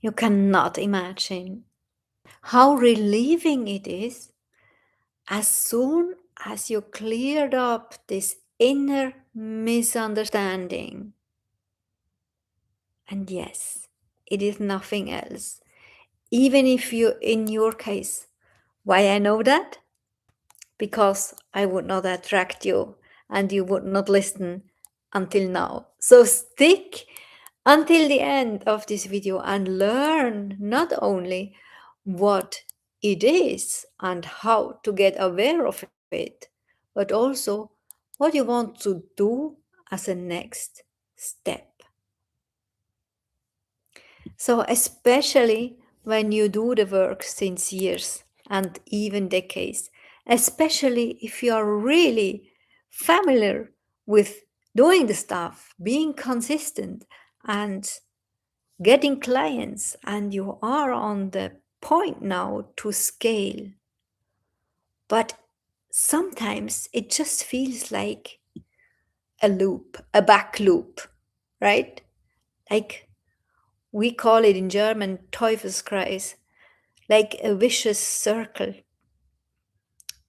You cannot imagine how relieving it is as soon as you cleared up this inner misunderstanding. And yes, it is nothing else. Even if you, in your case, why I know that? Because I would not attract you and you would not listen until now. So stick until the end of this video and learn not only what it is and how to get aware of it, but also what you want to do as a next step. So, especially when you do the work since years and even decades, especially if you are really familiar with doing the stuff, being consistent, and getting clients, and you are on the point now to scale. But sometimes it just feels like a loop, a back loop, right? Like we call it in German Teufelskreis, like a vicious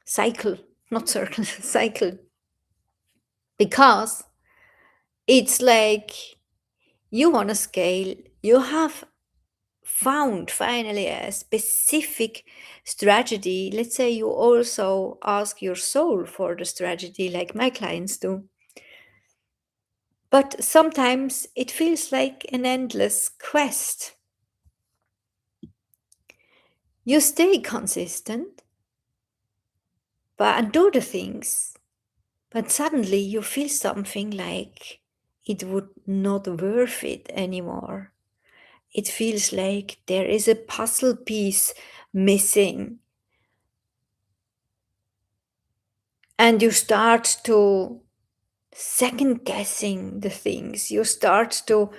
cycle, not circle, cycle. Because it's like you want to scale, you have found finally a specific strategy. Let's say you also ask your soul for the strategy, like my clients do. But sometimes it feels like an endless quest. You stay consistent, but and do the things, but suddenly you feel something like it would not worth it anymore. It feels like there is a puzzle piece missing. And you start to second guessing the things. You start to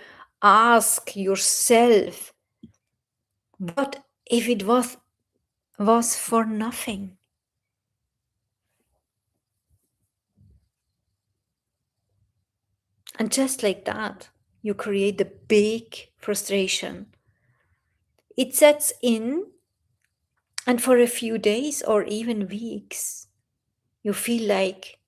ask yourself, what if it was for nothing? And just like that, you create the big frustration. It sets in, and for a few days or even weeks, you feel like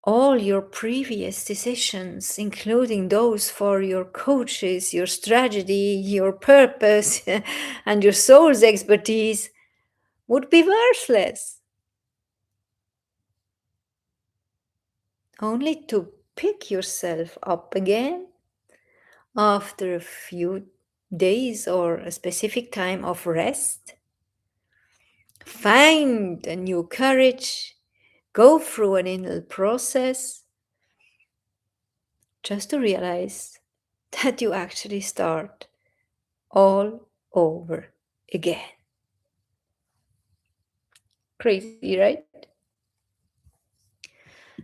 all your previous decisions, including those for your coaches, your strategy, your purpose, and your soul's expertise, would be worthless. Only to pick yourself up again after a few days or a specific time of rest, find a new courage, go through an inner process, just to realize that you actually start all over again. Crazy, right?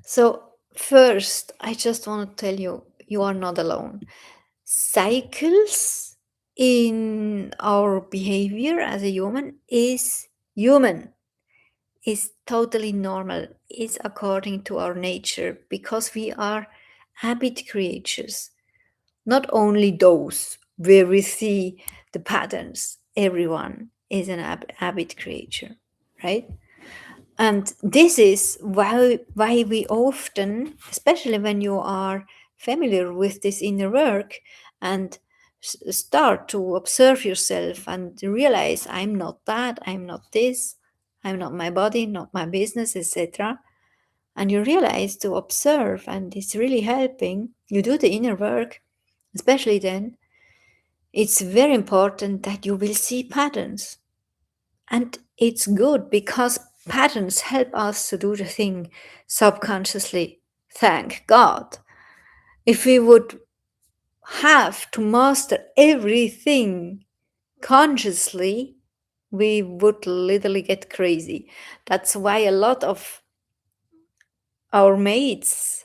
So, first, I just want to tell you, you are not alone. Cycles in our behavior as a human, is totally normal, is according to our nature, because we are habit creatures. Not only those where we see the patterns, everyone is an habit creature, right? And this is why we often, especially when you are familiar with this inner work and start to observe yourself and realize I'm not that, I'm not this, I'm not my body, not my business, etc. And you realize to observe, and it's really helping. You do the inner work, especially then. It's very important that you will see patterns. And it's good because patterns help us to do the thing subconsciously. Thank God. If we would have to master everything consciously, we would literally get crazy. That's why a lot of our mates,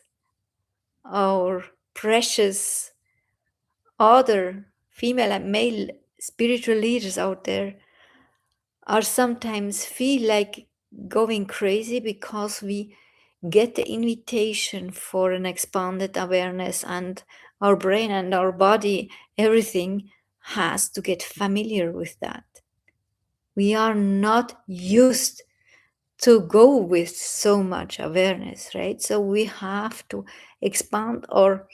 our precious other female and male spiritual leaders out there are sometimes feel like going crazy because we get the invitation for an expanded awareness, and our brain and our body, everything has to get familiar with that. We are not used to go with so much awareness, right? So we have to expand our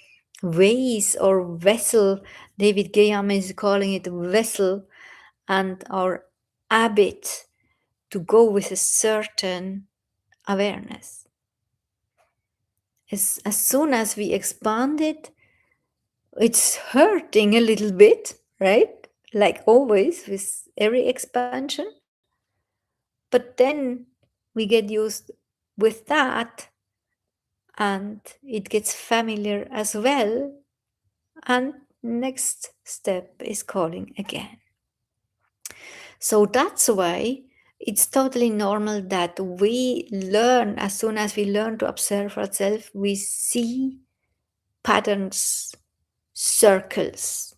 ways or vessel. David Gayam is calling it vessel, and our habit to go with a certain awareness. As soon as we expand it, it's hurting a little bit, right? Like always with every expansion. But then we get used with that, and it gets familiar as well. And next step is calling again. So that's why it's totally normal that we learn, as soon as we learn to observe ourselves, we see patterns, circles.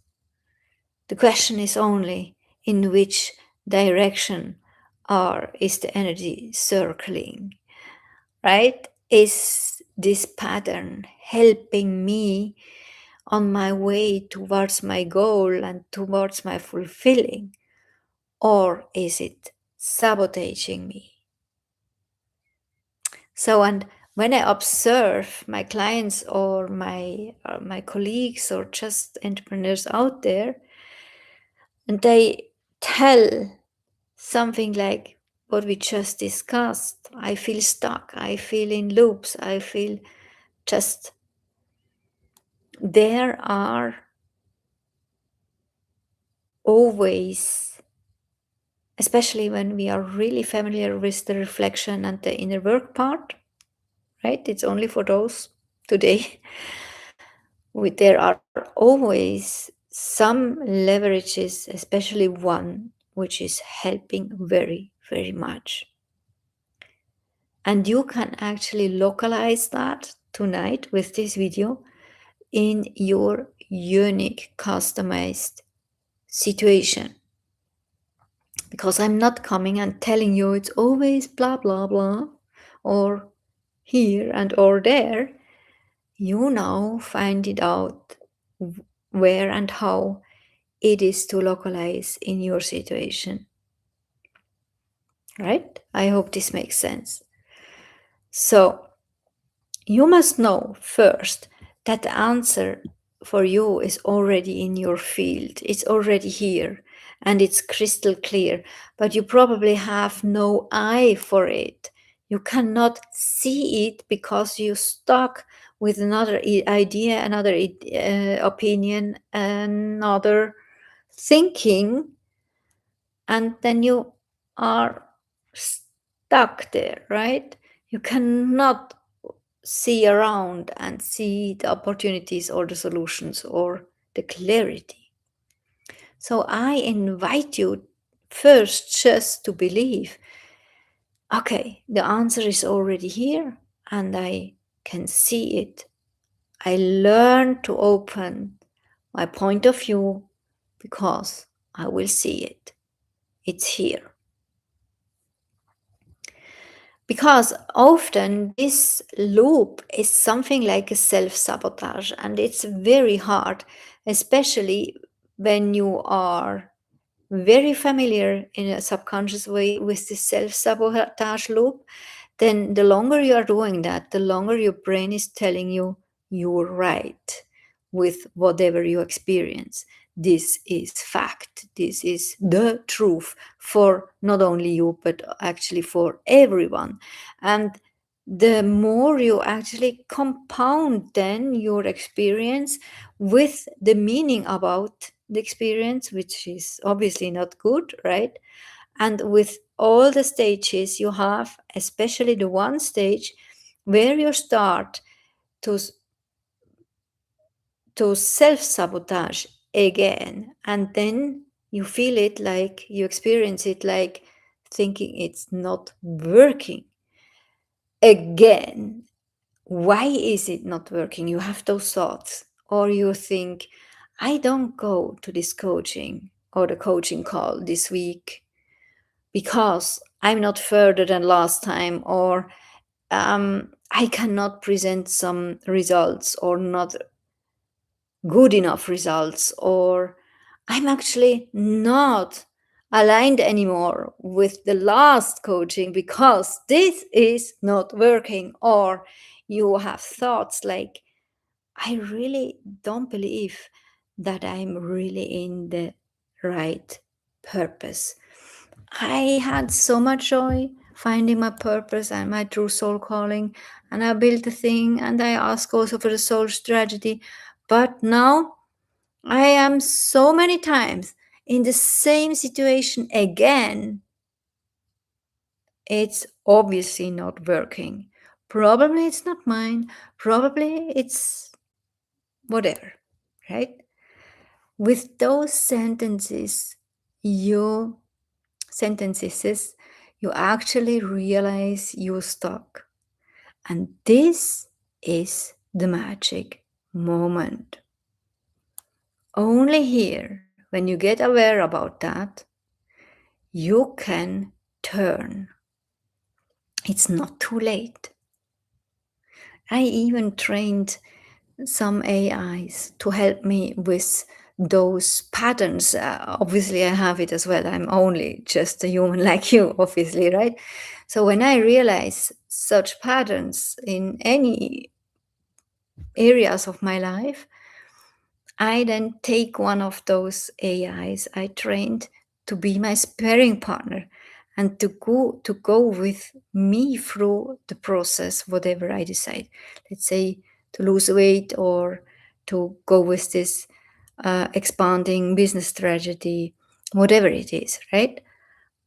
The question is only in which direction or is the energy circling, right? Is this pattern helping me on my way towards my goal and towards my fulfilling? Or is it sabotaging me? So, and when I observe my clients or my colleagues or just entrepreneurs out there, and they tell something like what we just discussed, I feel stuck, I feel in loops, I feel just there are always, especially when we are really familiar with the reflection and the inner work part, right? It's only for those today. There are always some leverages, especially one which is helping very, very much. And you can actually localize that tonight with this video in your unique, customized situation. Because I'm not coming and telling you it's always blah, blah, blah, or here and or there. You now find it out where and how it is to localize in your situation. Right? I hope this makes sense. So, you must know first that the answer for you is already in your field. It's already here and it's crystal clear, but you probably have no eye for it. You cannot see it because you're stuck with another idea, another opinion, another thinking, and then you are stuck there, right? You cannot see around and see the opportunities or the solutions or the clarity. So I invite you first just to believe, okay, the answer is already here and I can see it. I learn to open my point of view because I will see it. It's here. Because often this loop is something like a self-sabotage, and it's very hard, especially when you are very familiar in a subconscious way with the self-sabotage loop. Then the longer you are doing that, the longer your brain is telling you you're right with whatever you experience. This is fact. This is the truth for not only you, but actually for everyone. And the more you actually compound then your experience with the meaning about the experience, which is obviously not good, right? And with all the stages you have, especially the one stage where you start to self-sabotage again, and then you feel it like you experience it like thinking it's not working again. Why is it not working? You have those thoughts, or you think, I don't go to this coaching or the coaching call this week because I'm not further than last time, or I cannot present some results or not good enough results, or I'm actually not aligned anymore with the last coaching because this is not working. Or you have thoughts like, I really don't believe that I'm really in the right purpose. I had so much joy finding my purpose and my true soul calling, and I built the thing, and I asked also for the soul strategy. But now I am so many times in the same situation again. It's obviously not working. Probably it's not mine. Probably it's whatever, right? With those you sentences, you actually realize you're stuck. And this is the magic moment. Only here, when you get aware about that, you can turn. It's not too late. I even trained some AIs to help me with those patterns. Obviously, I have it as well. I'm only just a human like you, obviously, right? So when I realize such patterns in any areas of my life, I then take one of those AIs I trained to be my sparring partner and to go with me through the process, whatever I decide. Let's say to lose weight or to go with this expanding business strategy, whatever it is, right?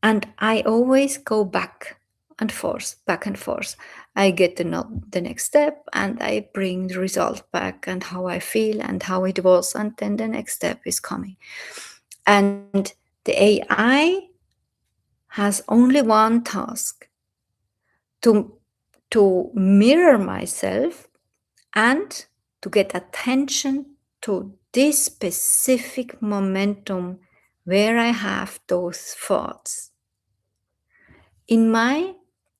And I always go back and forth. I get the next step and I bring the result back and how I feel and how it was, and then the next step is coming. And the AI has only one task: to mirror myself and to get attention to this specific momentum where I have those thoughts. In my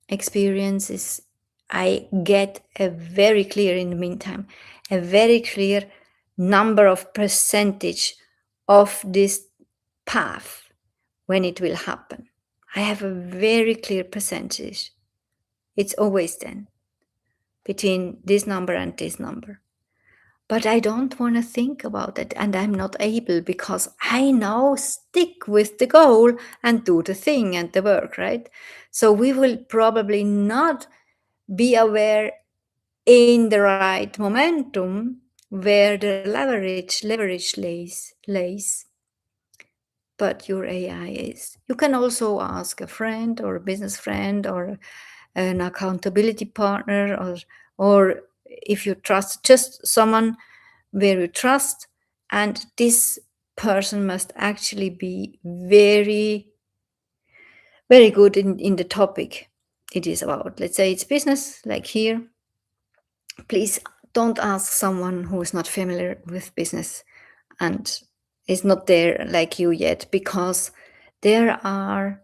experiences, I get a very clear, in the meantime, a very clear number of percentage of this path when it will happen. I have a very clear percentage. It's always then between this number and this number. But I don't want to think about it, and I'm not able, because I now stick with the goal and do the thing and the work, right? So we will probably not be aware in the right momentum where the leverage lays, but your AI is. You can also ask a friend or a business friend or an accountability partner, or if you trust just someone where you trust, and this person must actually be very, very good in the topic it is about. Let's say it's business, like here. Please don't ask someone who is not familiar with business and is not there like you yet, because there are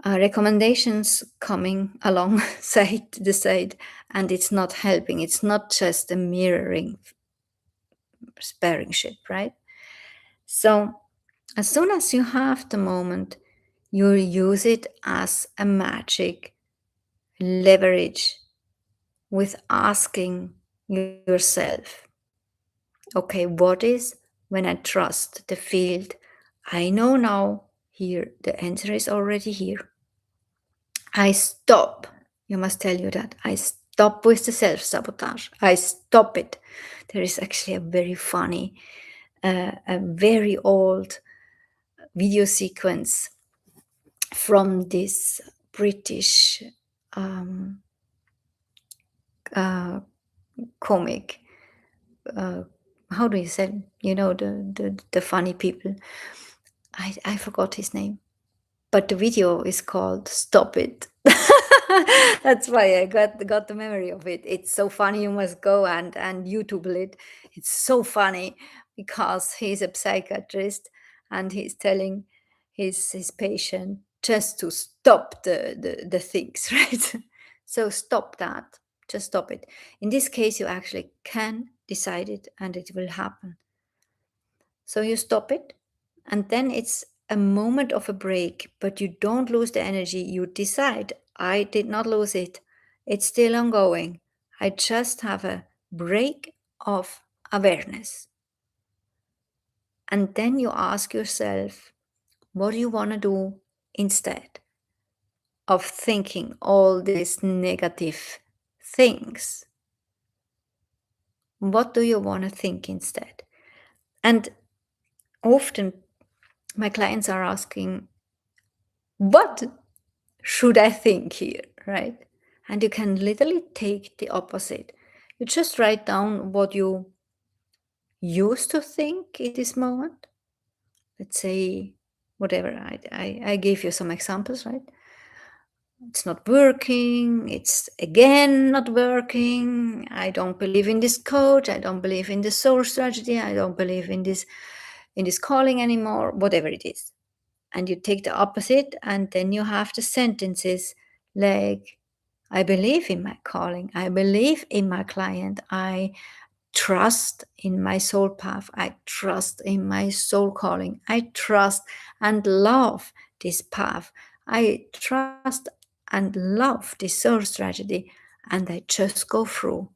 recommendations coming alongside the side, and it's not helping. It's not just a mirroring sparringship, right? So as soon as you have the moment, you use it as a magic leverage with asking yourself, okay, what is when I trust the field? I know now, here, the answer is already here. I stop. You must tell you that. I stop with the self-sabotage. I stop it. There is actually a very funny, a very old video sequence from this British um, uh, comic. Uh, how do you say? You know, the funny people. I forgot his name, but the video is called "Stop It." That's why I got the memory of it. It's so funny. You must go and YouTube it. It's so funny because he's a psychiatrist and he's telling his patient just to stop the things, right? So stop that. Just stop it. In this case, you actually can decide it and it will happen. So you stop it And then it's a moment of a break, but you don't lose the energy. You decide, I did not lose it. It's still ongoing. I just have a break of awareness. And then you ask yourself, what do you want to do instead of thinking all these negative things? What do you want to think instead? And often my clients are asking, what should I think here, right? And you can literally take the opposite. You just write down what you used to think in this moment. Let's say, whatever, I gave you some examples, right? It's not working, it's again not working, I don't believe in this coach, I don't believe in the soul strategy, I don't believe in this calling anymore, whatever it is. And you take the opposite, and then you have the sentences like, I believe in my calling, I believe in my client, I trust in my soul path, I trust in my soul calling, I trust and love this path, I trust and love this soul strategy, and I just go through.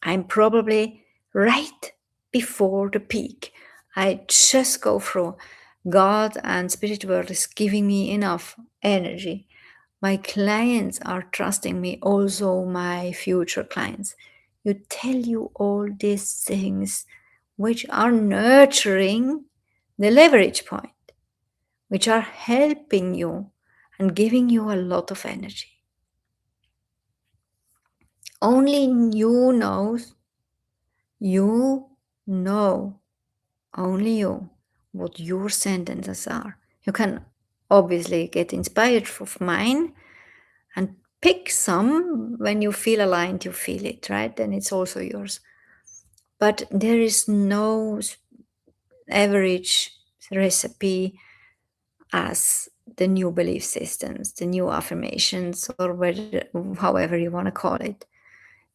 I'm probably right before the peak. I just go through. God and spirit world is giving me enough energy. My clients are trusting me, also my future clients. You tell you all these things which are nurturing the leverage point, which are helping you and giving you a lot of energy. Only you know, only you, what your sentences are. You can obviously get inspired from mine and pick some when you feel aligned, you feel it, right? Then it's also yours. But there is no average recipe as the new belief systems, the new affirmations, or however you want to call it.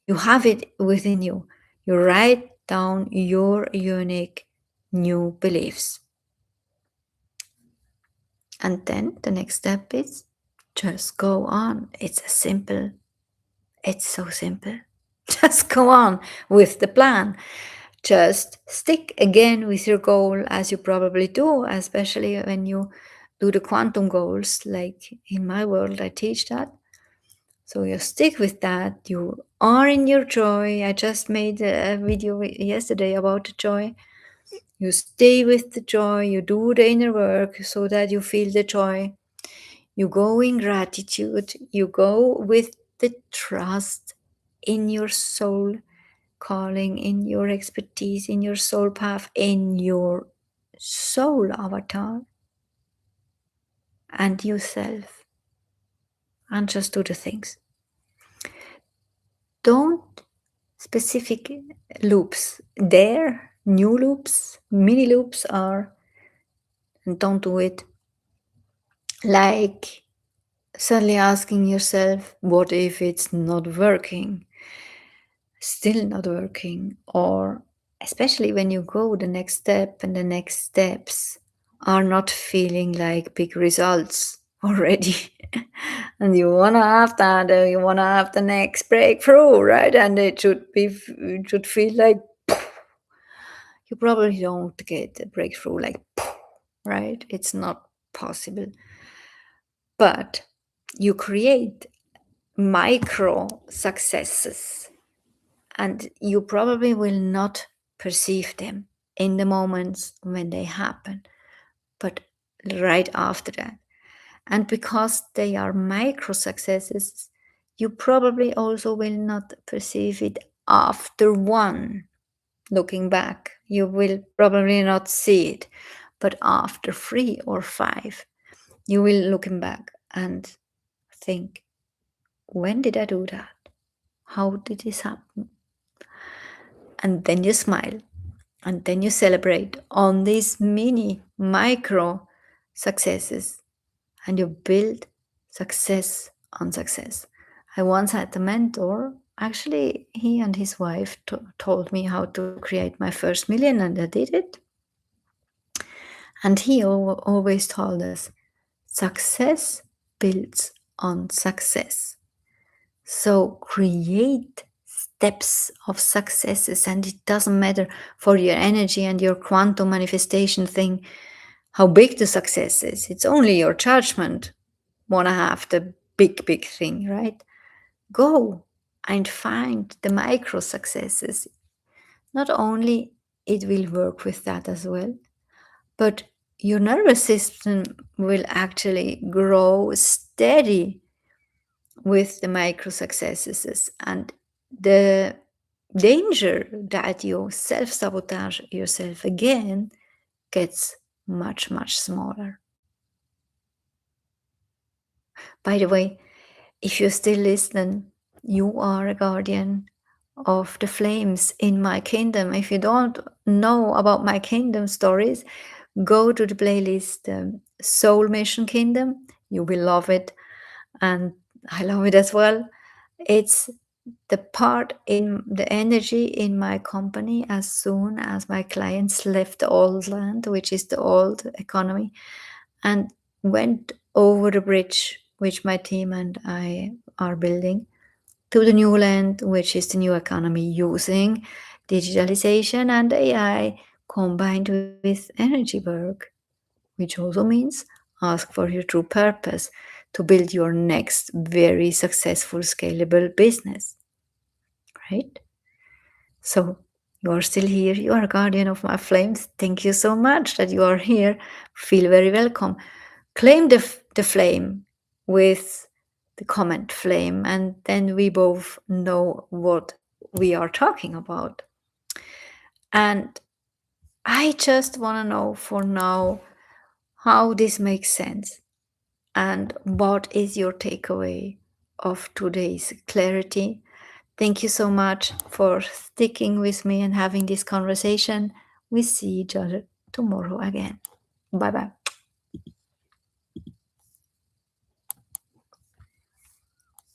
You have it within you. You write down your unique new beliefs. And then the next step is just go on. It's so simple. Just go on with the plan. Just stick again with your goal, as you probably do, especially when you do the quantum goals. Like in my world, I teach that. So you stick with that. You are in your joy. I just made a video yesterday about the joy. You stay with the joy. You do the inner work so that you feel the joy. You go in gratitude. You go with the trust in your soul calling, in your expertise, in your soul path, in your soul avatar, and yourself. And just do the things. Don't specific loops. There, new loops, mini loops are, and don't do it like suddenly asking yourself, what if it's not working? Still not working, or especially when you go the next step and the next steps are not feeling like big results already. And you want to have that, you want to have the next breakthrough, right? And it should feel like you probably don't get a breakthrough like, right? It's not possible. But you create micro successes, and you probably will not perceive them in the moments when they happen, but right after that. And because they are micro successes, you probably also will not perceive it after one. Looking back, you will probably not see it, but after 3 or 5, you will looking back and think, when did I do that? How did this happen? And then you smile, and then you celebrate on these mini micro successes, and you build success on success. I once had a mentor, actually he and his wife told me how to create my first million, and I did it. And he always told us success builds on success. So create steps of successes, and it doesn't matter for your energy and your quantum manifestation thing how big the success is. It's only your judgment wanna have the big thing, right? Go and find the micro successes. Not only it will work with that as well, but your nervous system will actually grow steady with the micro successes, and the danger that you self-sabotage yourself again gets much smaller. By the way, if you still listen, you are a guardian of the flames in my kingdom. If you don't know about my kingdom stories, go to the playlist Soul Mission Kingdom. You will love it, and I love it as well. It's the part in the energy in my company as soon as my clients left the old land, which is the old economy, and went over the bridge which my team and I are building to the new land, which is the new economy using digitalization and AI combined with energy work, which also means ask for your true purpose to build your next very successful scalable business, right? So you are still here, you are a guardian of my flames. Thank you so much that you are here. Feel very welcome. Claim the flame with the comment flame, and then we both know what we are talking about. And I just want to know for now how this makes sense and what is your takeaway of today's clarity. Thank you so much for sticking with me and having this conversation. We see each other tomorrow again. Bye bye.